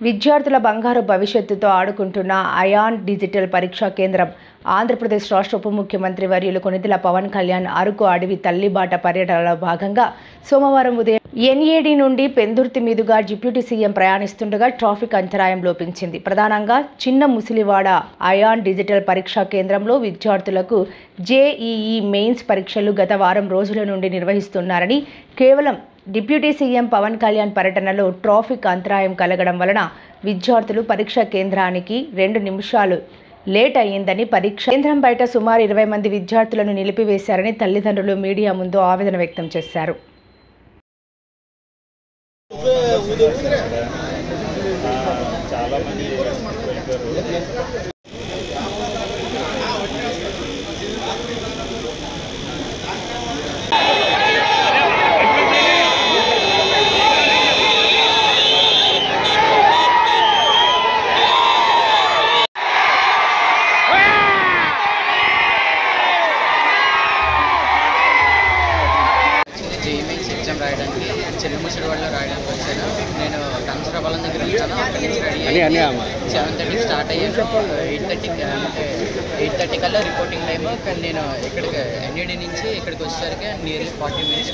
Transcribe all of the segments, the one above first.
విద్యార్థుల బంగారు భవిష్యత్తుతో ఆడుకుంటున్న అయాన్ డిజిటల్ పరీక్షా కేంద్రం ఆంధ్రప్రదేశ్ రాష్ట్ర ఉప ముఖ్యమంత్రి వర్యులు కొణిదెల పవన్ కళ్యాణ్ అరకు అడవి తల్లిబాట పర్యటనలో భాగంగా సోమవారం ఉదయం ఎన్ఏడి నుండి పెందుర్తి మీదుగా డిప్యూటీ సీఎం ప్రయాణిస్తుండగా ట్రాఫిక్ అంతరాయం లోపించింది. ప్రధానంగా చిన్న ముసిలివాడ అయాన్ డిజిటల్ పరీక్షా కేంద్రంలో విద్యార్థులకు జేఈఈ మెయిన్స్ పరీక్షలు గత వారం రోజుల నుండి నిర్వహిస్తున్నారని, కేవలం డిప్యూటీ సీఎం పవన్ కళ్యాణ్ పర్యటనలో ట్రాఫిక్ అంతరాయం కలగడం వలన విద్యార్థులు పరీక్షా కేంద్రానికి 2 నిమిషాలు లేట్ అయ్యిందని, పరీక్ష కేంద్రం బయట సుమారు 20 మంది విద్యార్థులను నిలిపివేశారని తల్లిదండ్రులు మీడియా ముందు ఆవేదన వ్యక్తం చేశారు. ఎగ్జామ్ రాయడానికి చిన్న ముసిడివాడలో రాయడానికి వచ్చాను. నేను కంచరాపాలెం దగ్గర వచ్చాను. అక్కడి నుంచి రెడీ అయ్యి 7:30 స్టార్ట్ అయ్యాను. 8:30 కల్లా రిపోర్టింగ్ టైమ్. కానీ నేను ఇక్కడికి ఎన్ఈడి నుంచి ఇక్కడికి వచ్చేసరికి నియర్లీ 40 మినిట్స్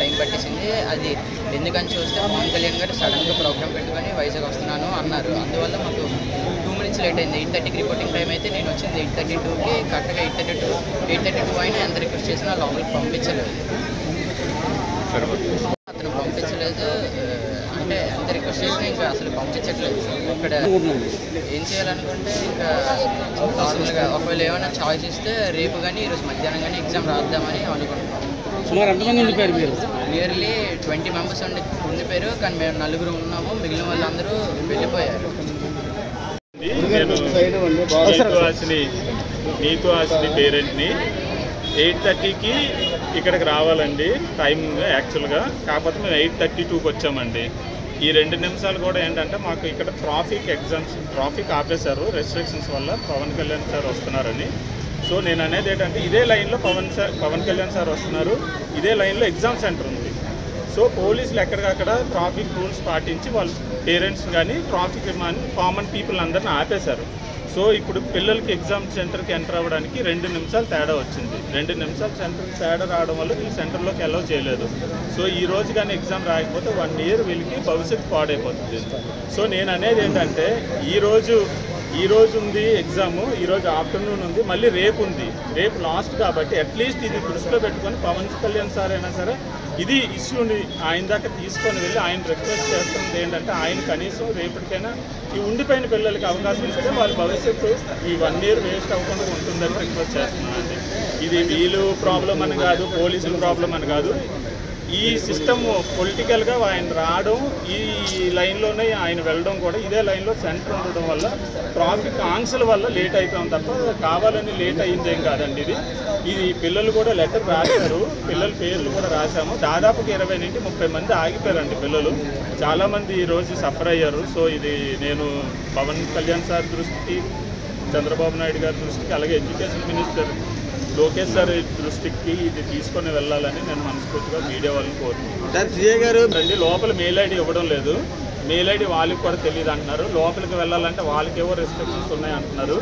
టైం పట్టేసింది. అది ఎందుకని చూస్తే పవన్ కళ్యాణ్ గారు సడన్గా ప్రోగ్రామ్ పెట్టుకొని వైజాగ్ వస్తున్నాను అన్నారు. అందువల్ల మాకు 2 మినిట్స్ లేట్ అయింది. 8:30కి రిపోర్టింగ్ టైం అయితే నేను వచ్చింది 8:32కి. కరెక్ట్గా 8:32 అయినా ఎంత రిక్వెస్ట్ చేసినా లోపలికి పంపించలేదు. అతను పంపించలేదు అంటే ఎంత రిక్వెస్ట్ చేసినా ఇంకా అసలు పంపించట్లేదు. ఇక్కడ ఏం చేయాలనుకుంటే ఇంకా నార్మల్గా ఒకవేళ ఏమైనా చాయిస్ ఇస్తే రేపు కానీ ఈరోజు మధ్యాహ్నం కానీ ఎగ్జామ్ రాద్దామని అనుకుంటున్నాం. నియర్లీ 20 మెంబర్స్ ఉండిపోయారు. కానీ మేము 4 ఉన్నాము. మిగిలిన వాళ్ళందరూ వెళ్ళిపోయారు. నీకు ఆశని పేరెంట్ని 8:30కి ఇక్కడికి రావాలండి టైమింగ్ యాక్చువల్గా. కాకపోతే మేము 8:32కి వచ్చామండి. ఈ 2 నిమిషాలు కూడా ఏంటంటే మాకు ఇక్కడ ట్రాఫిక్ ఆపేశారు రెస్ట్రిక్షన్స్ వల్ల. పవన్ కళ్యాణ్ సార్ వస్తున్నారని. సో నేను అనేది ఏంటంటే ఇదే లైన్లో పవన్ కళ్యాణ్ సార్ వస్తున్నారు. ఇదే లైన్లో ఎగ్జామ్ సెంటర్ ఉంది. సో పోలీసులు ఎక్కడికక్కడ ట్రాఫిక్ రూల్స్ పాటించి వాళ్ళ పేరెంట్స్ కానీ ట్రాఫిక్ కామన్ పీపుల్ అందరిని ఆపేశారు. సో ఇప్పుడు పిల్లలకి ఎగ్జామ్ సెంటర్కి ఎంటర్ అవ్వడానికి 2 నిమిషాలు తేడా వచ్చింది. 2 నిమిషాలు సెంటర్కి తేడా రావడం వల్ల వీళ్ళు సెంటర్లోకి అలౌ చేయలేదు. సో ఈ రోజు కానీ ఎగ్జామ్ రాయకపోతే 1 ఇయర్ వీళ్ళకి భవిష్యత్తు పాడైపోతుంది. సో నేను అనేది ఏంటంటే ఈ రోజు ఉంది ఎగ్జాము, ఈరోజు ఆఫ్టర్నూన్ ఉంది, మళ్ళీ రేపు ఉంది. రేపు లాస్ట్ కాబట్టి అట్లీస్ట్ ఇది దృష్టిలో పెట్టుకొని పవన్ కళ్యాణ్ సార్ అయినా సరే ఇది ఇష్యూని ఆయన దాకా తీసుకొని వెళ్ళి ఆయన రిక్వెస్ట్ చేస్తుంది ఏంటంటే ఆయన కనీసం రేపటికైనా ఈ ఉండిపోయిన పిల్లలకి అవకాశం ఇస్తే వాళ్ళ భవిష్యత్తు ఈ 1 ఇయర్ వేస్ట్ అవ్వకుండా ఉంటుందని రిక్వెస్ట్ చేస్తున్నానండి. ఇది వీళ్ళు ప్రాబ్లం అని కాదు, పోలీసుల ప్రాబ్లం అని కాదు. ఈ సిస్టమ్ పొలిటికల్గా ఆయన రావడం, ఈ లైన్లోనే ఆయన వెళ్ళడం కూడా ఇదే లైన్లో సెంటర్ ఉండడం వల్ల ట్రాఫిక్ ఆంక్షల వల్ల లేట్ అయిపోయాం తప్ప కావాలని లేట్ అయ్యిందేం కాదండి. ఇది పిల్లలు కూడా లెటర్ రాశారు. పిల్లల పేర్లు కూడా రాశాము. దాదాపుగా 20 నుండి 30 మంది ఆగిపోయారండి పిల్లలు. చాలామంది ఈరోజు సఫర్ అయ్యారు. సో ఇది నేను పవన్ కళ్యాణ్ సార్ దృష్టికి, చంద్రబాబు నాయుడు గారి దృష్టికి, అలాగే ఎడ్యుకేషన్ మినిస్టర్ లోకేష్ సార్ దృష్టికి ఇది తీసుకొని వెళ్ళాలని నేను మనస్ఫూర్తిగా మీడియా వాళ్ళని కోరుతున్నాను. లోపల మెయిల్ ఐడి ఇవ్వడం లేదు. మెయిల్ ఐడి వాళ్ళకి కూడా తెలియదు అంటున్నారు. లోపలికి వెళ్ళాలంటే వాళ్ళకేవో రెస్ట్రిక్షన్స్ ఉన్నాయి అంటున్నారు.